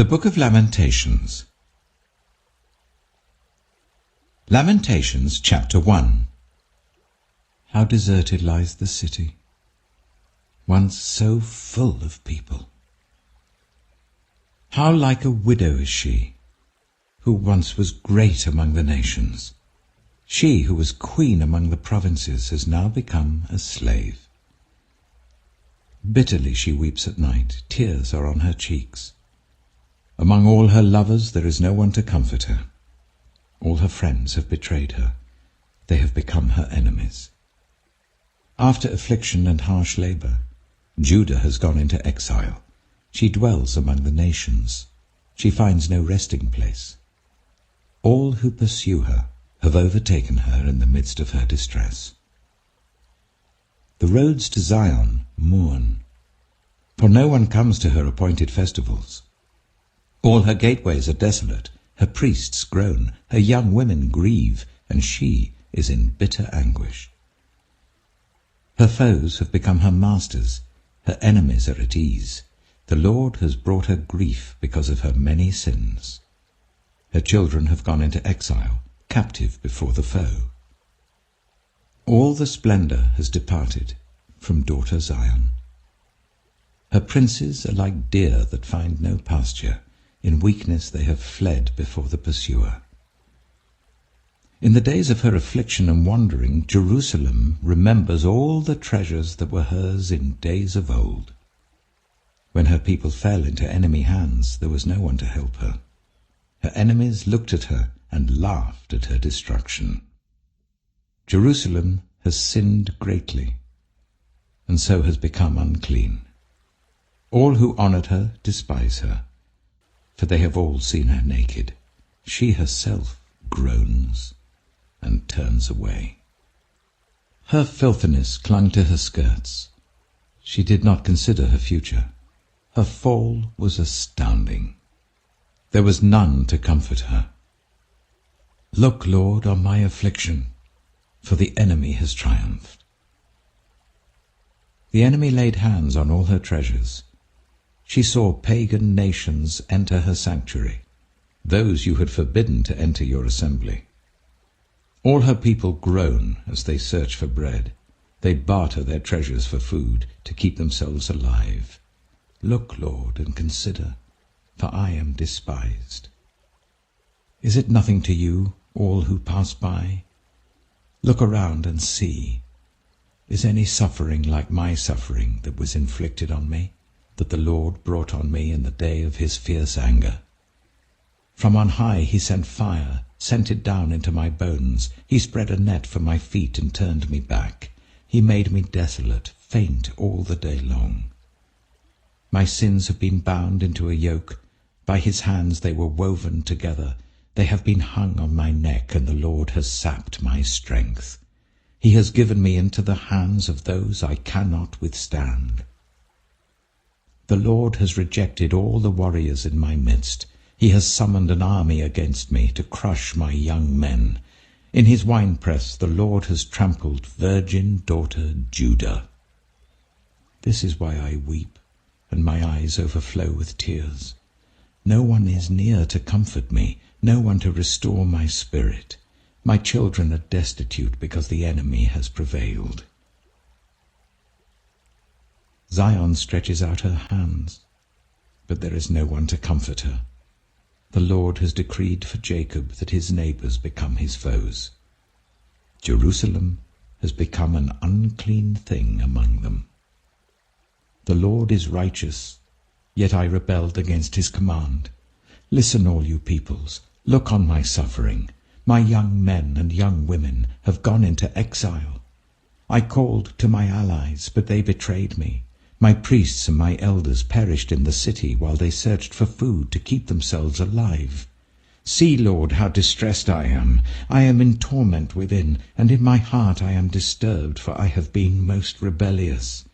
The Book of Lamentations. Lamentations, chapter 1. How deserted lies the city, once so full of people. How like a widow is she, who once was great among the nations. She who was queen among the provinces has now become a slave. Bitterly she weeps at night, tears are on her cheeks. Among all her lovers there is no one to comfort her. All her friends have betrayed her. They have become her enemies. After affliction and harsh labor, Judah has gone into exile. She dwells among the nations. She finds no resting place. All who pursue her have overtaken her in the midst of her distress. The roads to Zion mourn, for no one comes to her appointed festivals. All her gateways are desolate, her priests groan, her young women grieve, and she is in bitter anguish. Her foes have become her masters, her enemies are at ease. The Lord has brought her grief because of her many sins. Her children have gone into exile, captive before the foe. All the splendor has departed from daughter Zion. Her princes are like deer that find no pasture. In weakness they have fled before the pursuer. In the days of her affliction and wandering, Jerusalem remembers all the treasures that were hers in days of old. When her people fell into enemy hands, there was no one to help her. Her enemies looked at her and laughed at her destruction. Jerusalem has sinned greatly, and so has become unclean. All who honored her despise her, for they have all seen her naked. She herself groans and turns away. Her filthiness clung to her skirts. She did not consider her future. Her fall was astounding. There was none to comfort her. Look, Lord, on my affliction, for the enemy has triumphed. The enemy laid hands on all her treasures. She saw pagan nations enter her sanctuary, those you had forbidden to enter your assembly. All her people groan as they search for bread. They barter their treasures for food to keep themselves alive. Look, Lord, and consider, for I am despised. Is it nothing to you, all who pass by? Look around and see. Is any suffering like my suffering that was inflicted on me, that the Lord brought on me in the day of his fierce anger? From on high he sent fire, sent it down into my bones. He spread a net for my feet and turned me back. He made me desolate, faint all the day long. My sins have been bound into a yoke. By his hands they were woven together. They have been hung on my neck, and the Lord has sapped my strength. He has given me into the hands of those I cannot withstand. The Lord has rejected all the warriors in my midst. He has summoned an army against me to crush my young men. In his winepress the Lord has trampled virgin daughter Judah. This is why I weep, and my eyes overflow with tears. No one is near to comfort me, no one to restore my spirit. My children are destitute because the enemy has prevailed. Zion stretches out her hands, but there is no one to comfort her. The Lord has decreed for Jacob that his neighbors become his foes. Jerusalem has become an unclean thing among them. The Lord is righteous, yet I rebelled against his command. Listen, all you peoples, look on my suffering. My young men and young women have gone into exile. I called to my allies, but they betrayed me. My priests and my elders perished in the city while they searched for food to keep themselves alive. See, Lord, how distressed I am. I am in torment within, and in my heart I am disturbed, for I have been most rebellious.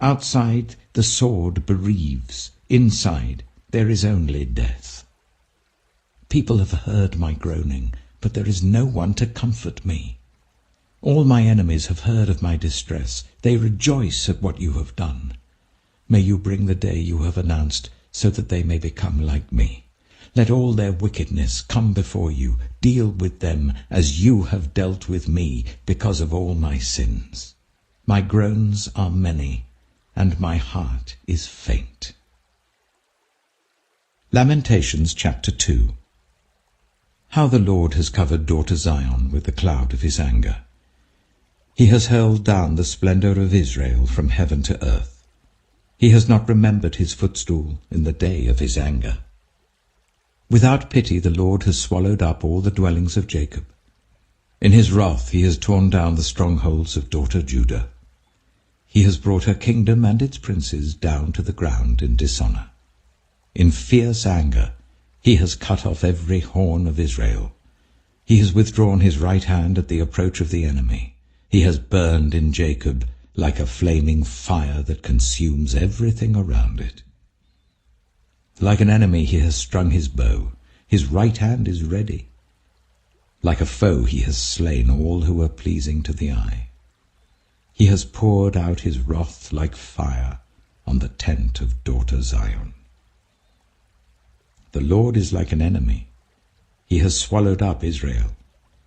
Outside the sword bereaves, inside there is only death. People have heard my groaning, but there is no one to comfort me. All my enemies have heard of my distress. They rejoice at what you have done. May you bring the day you have announced, so that they may become like me. Let all their wickedness come before you. Deal with them as you have dealt with me because of all my sins. My groans are many, and my heart is faint. Lamentations chapter 2. How the Lord has covered daughter Zion with the cloud of his anger. He has hurled down the splendor of Israel from heaven to earth. He has not remembered his footstool in the day of his anger. Without pity the Lord has swallowed up all the dwellings of Jacob. In his wrath he has torn down the strongholds of daughter Judah. He has brought her kingdom and its princes down to the ground in dishonor. In fierce anger he has cut off every horn of Israel. He has withdrawn his right hand at the approach of the enemy. He has burned in Jacob like a flaming fire that consumes everything around it. Like an enemy he has strung his bow. His right hand is ready. Like a foe he has slain all who are pleasing to the eye. He has poured out his wrath like fire on the tent of daughter Zion. The Lord is like an enemy. He has swallowed up Israel.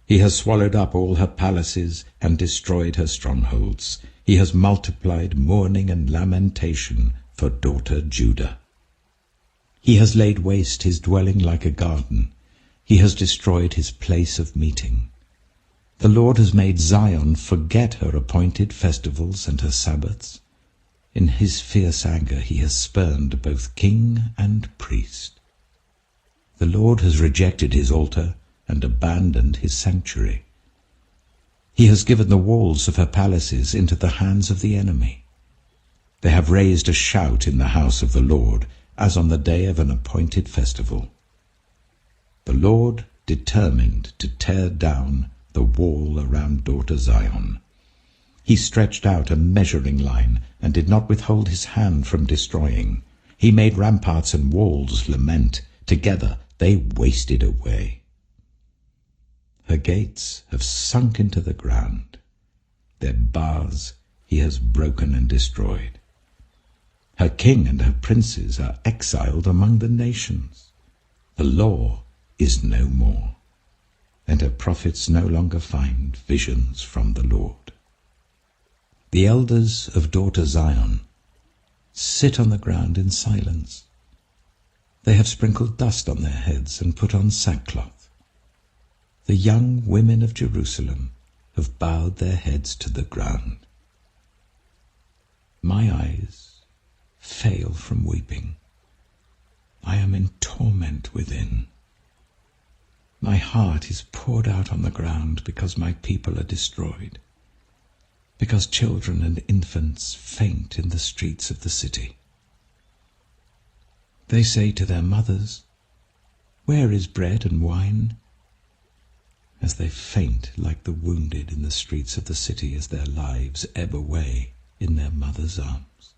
He has swallowed up all her palaces and destroyed her strongholds. He has multiplied mourning and lamentation for daughter Judah. He has laid waste his dwelling like a garden. He has destroyed his place of meeting. The Lord has made Zion forget her appointed festivals and her Sabbaths. In his fierce anger he has spurned both king and priest. The Lord has rejected his altar and abandoned his sanctuary. He has given the walls of her palaces into the hands of the enemy. They have raised a shout in the house of the Lord, as on the day of an appointed festival. The Lord determined to tear down the wall around daughter Zion. He stretched out a measuring line and did not withhold his hand from destroying. He made ramparts and walls lament. Together they wasted away. Her gates have sunk into the ground. Their bars he has broken and destroyed. Her king and her princes are exiled among the nations. The law is no more, and her prophets no longer find visions from the Lord. The elders of daughter Zion sit on the ground in silence. They have sprinkled dust on their heads and put on sackcloth. The young women of Jerusalem have bowed their heads to the ground. My eyes fail from weeping. I am in torment within. My heart is poured out on the ground because my people are destroyed, because children and infants faint in the streets of the city. They say to their mothers, "Where is bread and wine?" As they faint like the wounded in the streets of the city as their lives ebb away in their mother's arms.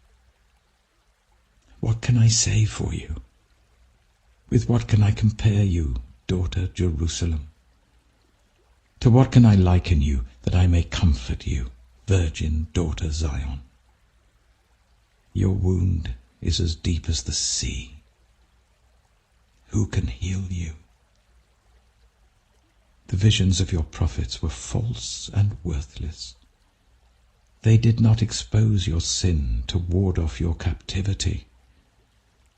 What can I say for you? With what can I compare you, daughter Jerusalem? To what can I liken you that I may comfort you, virgin daughter Zion? Your wound is as deep as the sea. Who can heal you? The visions of your prophets were false and worthless. They did not expose your sin to ward off your captivity.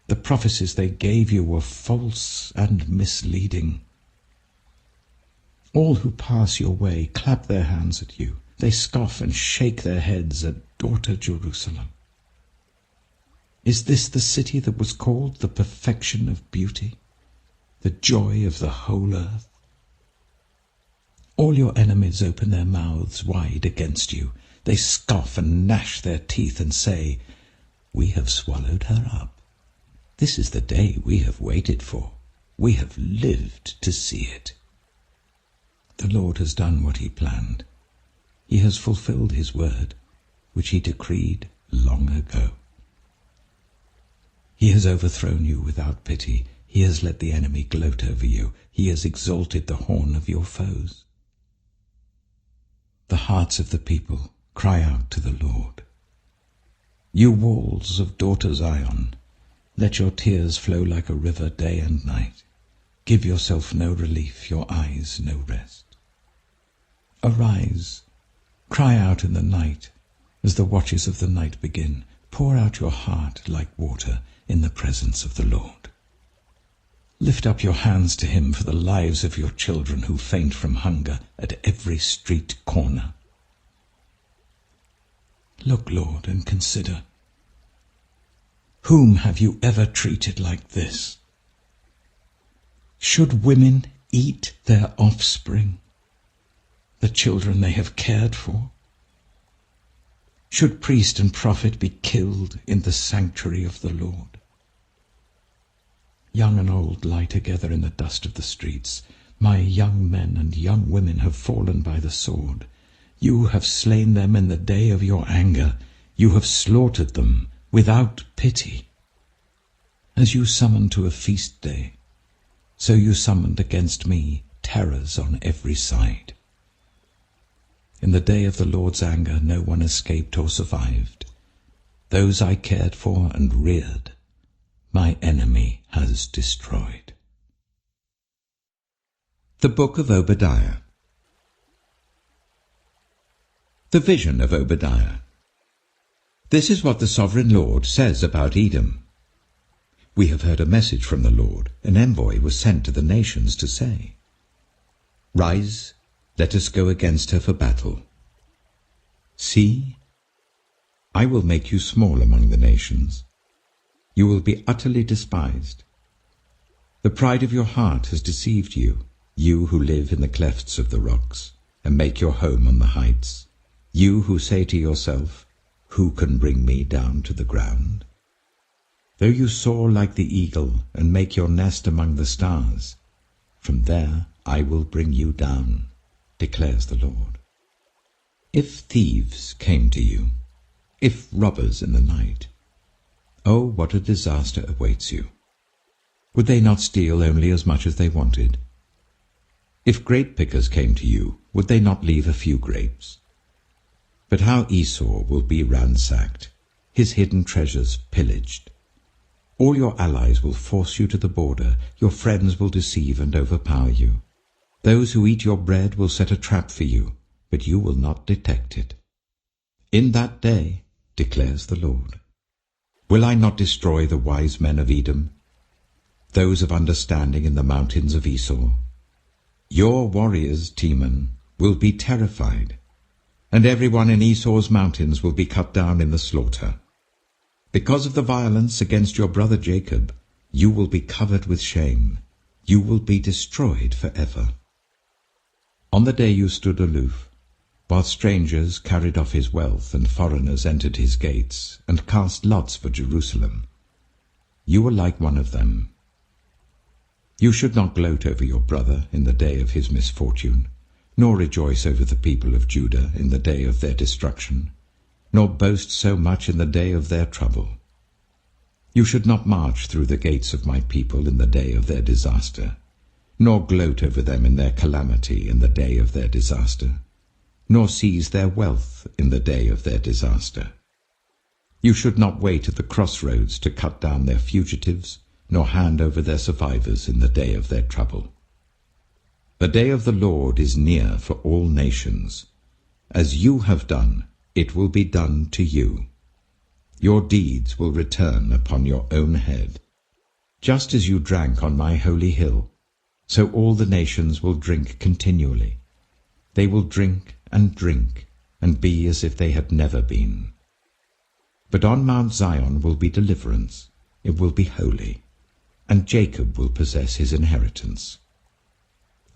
The prophecies they gave you were false and misleading. All who pass your way clap their hands at you. They scoff and shake their heads at daughter Jerusalem. Is this the city that was called the perfection of beauty, the joy of the whole earth? All your enemies open their mouths wide against you. They scoff and gnash their teeth and say, "We have swallowed her up. This is the day we have waited for. We have lived to see it." The Lord has done what he planned. He has fulfilled his word, which he decreed long ago. He has overthrown you without pity. He has let the enemy gloat over you. He has exalted the horn of your foes. The hearts of the people cry out to the Lord. You walls of daughter Zion, Let your tears flow like a river day and night. Give yourself no relief, your eyes no rest. Arise, cry out in the night, as the watches of the night begin. Pour out your heart like water in the presence of the Lord. Lift up your hands to him for the lives of your children who faint from hunger at every street corner. Look, Lord, and consider. Whom have you ever treated like this? Should women eat their offspring, the children they have cared for? Should priest and prophet be killed in the sanctuary of the Lord? Young and old lie together in the dust of the streets. My young men and young women have fallen by the sword. You have slain them in the day of your anger. You have slaughtered them without pity. As you summoned to a feast day, so you summoned against me terrors on every side. In the day of the Lord's anger no one escaped or survived. Those I cared for and reared, my enemy has destroyed. The Book of Obadiah. The vision of Obadiah. This is what the sovereign Lord says about Edom. We have heard a message from the Lord. An envoy was sent to the nations to say, Rise, let us go against her for battle. See, I will make you small among the nations. You will be utterly despised. The pride of your heart has deceived you, you who live in the clefts of the rocks, and make your home on the heights, you who say to yourself, Who can bring me down to the ground? Though you soar like the eagle and make your nest among the stars, from there I will bring you down, declares the Lord. If thieves came to you, if robbers in the night, oh, what a disaster awaits you! Would they not steal only as much as they wanted? If grape pickers came to you, would they not leave a few grapes? But how Esau will be ransacked, his hidden treasures pillaged. All your allies will force you to the border, your friends will deceive and overpower you. Those who eat your bread will set a trap for you, but you will not detect it. In that day, declares the Lord, will I not destroy the wise men of Edom, those of understanding in the mountains of Esau? Your warriors, Teman, will be terrified, and everyone in Esau's mountains will be cut down in the slaughter. Because of the violence against your brother Jacob, you will be covered with shame. You will be destroyed forever. On the day you stood aloof, while strangers carried off his wealth and foreigners entered his gates and cast lots for Jerusalem, you were like one of them. You should not gloat over your brother in the day of his misfortune, nor rejoice over the people of Judah in the day of their destruction, nor boast so much in the day of their trouble. You should not march through the gates of my people in the day of their disaster, nor gloat over them in their calamity in the day of their disaster, nor seize their wealth in the day of their disaster. You should not wait at the crossroads to cut down their fugitives, nor hand over their survivors in the day of their trouble. The day of the Lord is near for all nations. As you have done, it will be done to you. Your deeds will return upon your own head. Just as you drank on my holy hill, so all the nations will drink continually. They will drink and be as if they had never been. But on Mount Zion will be deliverance, it will be holy, and Jacob will possess his inheritance.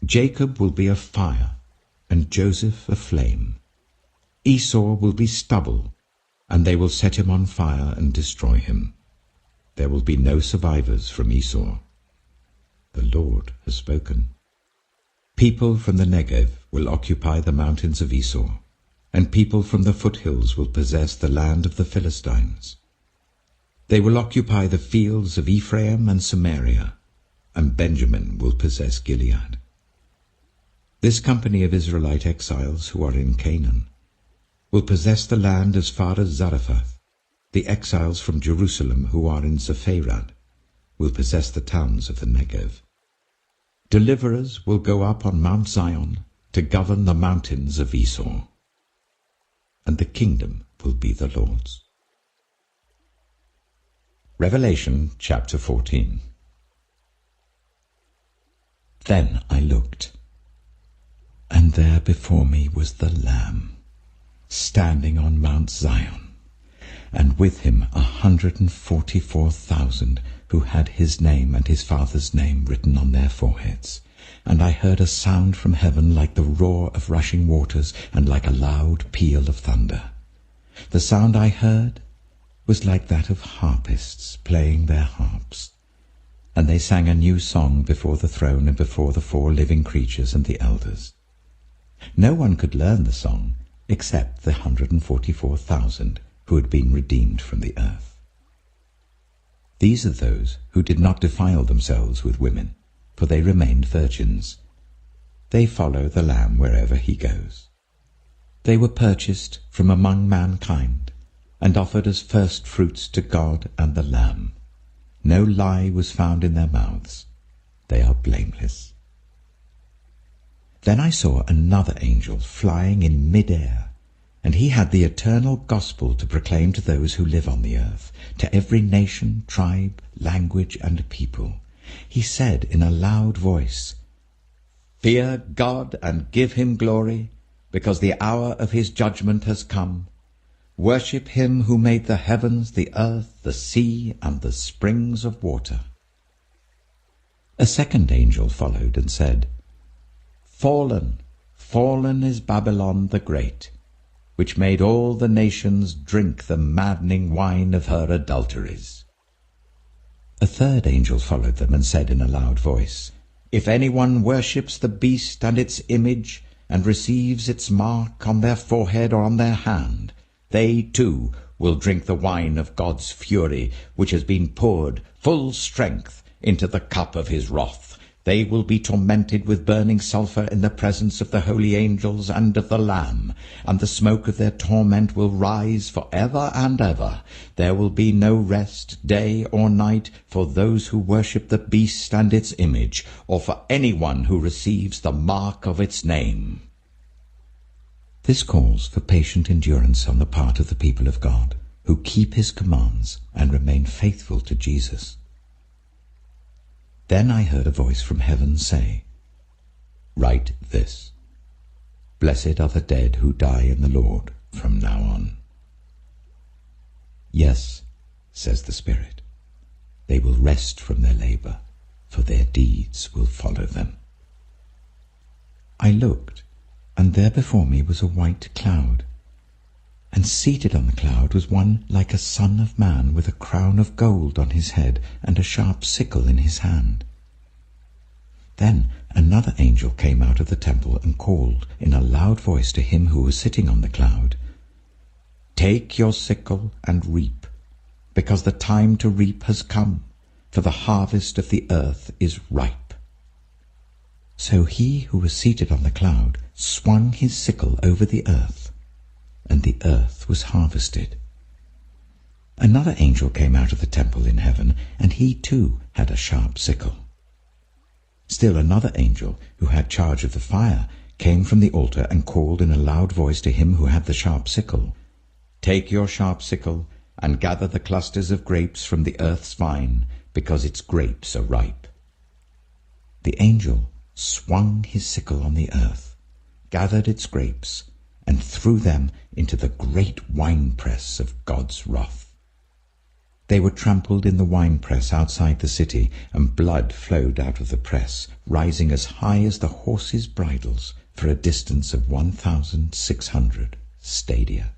Jacob will be a fire, and Joseph a flame. Esau will be stubble, and they will set him on fire and destroy him. There will be no survivors from Esau. The Lord has spoken. People from the Negev will occupy the mountains of Esau, and people from the foothills will possess the land of the Philistines. They will occupy the fields of Ephraim and Samaria, and Benjamin will possess Gilead. This company of Israelite exiles who are in Canaan will possess the land as far as Zarephath, The exiles from Jerusalem who are in Sepharad will possess the towns of the Negev. Deliverers will go up on Mount Zion to govern the mountains of Esau, and the kingdom will be the Lord's. Revelation chapter 14. Then I looked, and there before me was the Lamb, standing on Mount Zion, and with him 144,000 who had his name and his Father's name written on their foreheads. And I heard a sound from heaven like the roar of rushing waters and like a loud peal of thunder. The sound I heard was like that of harpists playing their harps. And they sang a new song before the throne and before the 4 living creatures and the elders. No one could learn the song except the 144,000 who had been redeemed from the earth. These are those who did not defile themselves with women, for they remained virgins. They follow the Lamb wherever he goes. They were purchased from among mankind and offered as first fruits to God and the Lamb. No lie was found in their mouths. They are blameless. Then I saw another angel flying in mid-air, and he had the eternal gospel to proclaim to those who live on the earth, to every nation, tribe, language, and people. He said in a loud voice, "Fear God and give him glory, because the hour of his judgment has come. Worship him who made the heavens, the earth, the sea, and the springs of water." A second angel followed and said, "Fallen, fallen is Babylon the Great, which made all the nations drink the maddening wine of her adulteries." A third angel followed them and said in a loud voice, "If anyone worships the beast and its image, and receives its mark on their forehead or on their hand, they too will drink the wine of God's fury, which has been poured full strength into the cup of his wrath. They will be tormented with burning sulphur in the presence of the holy angels and of the Lamb, and the smoke of their torment will rise for ever and ever. There will be no rest, day or night, for those who worship the beast and its image, or for anyone who receives the mark of its name." This calls for patient endurance on the part of the people of God, who keep his commands and remain faithful to Jesus. Then I heard a voice from heaven say, "Write this: Blessed are the dead who die in the Lord from now on." "Yes," says the Spirit, "they will rest from their labor, for their deeds will follow them." I looked, and there before me was a white cloud, and seated on the cloud was one like a son of man, with a crown of gold on his head and a sharp sickle in his hand. Then another angel came out of the temple and called in a loud voice to him who was sitting on the cloud, "Take your sickle and reap, because the time to reap has come, for the harvest of the earth is ripe." So he who was seated on the cloud swung his sickle over the earth, and the earth was harvested. Another angel came out of the temple in heaven, and he too had a sharp sickle. Still another angel, who had charge of the fire, came from the altar and called in a loud voice to him who had the sharp sickle, "Take your sharp sickle and gather the clusters of grapes from the earth's vine, because its grapes are ripe." The angel swung his sickle on the earth, gathered its grapes, and threw them into the great winepress of God's wrath. They were trampled in the winepress outside the city, and blood flowed out of the press, rising as high as the horses' bridles for a distance of 1,600 stadia.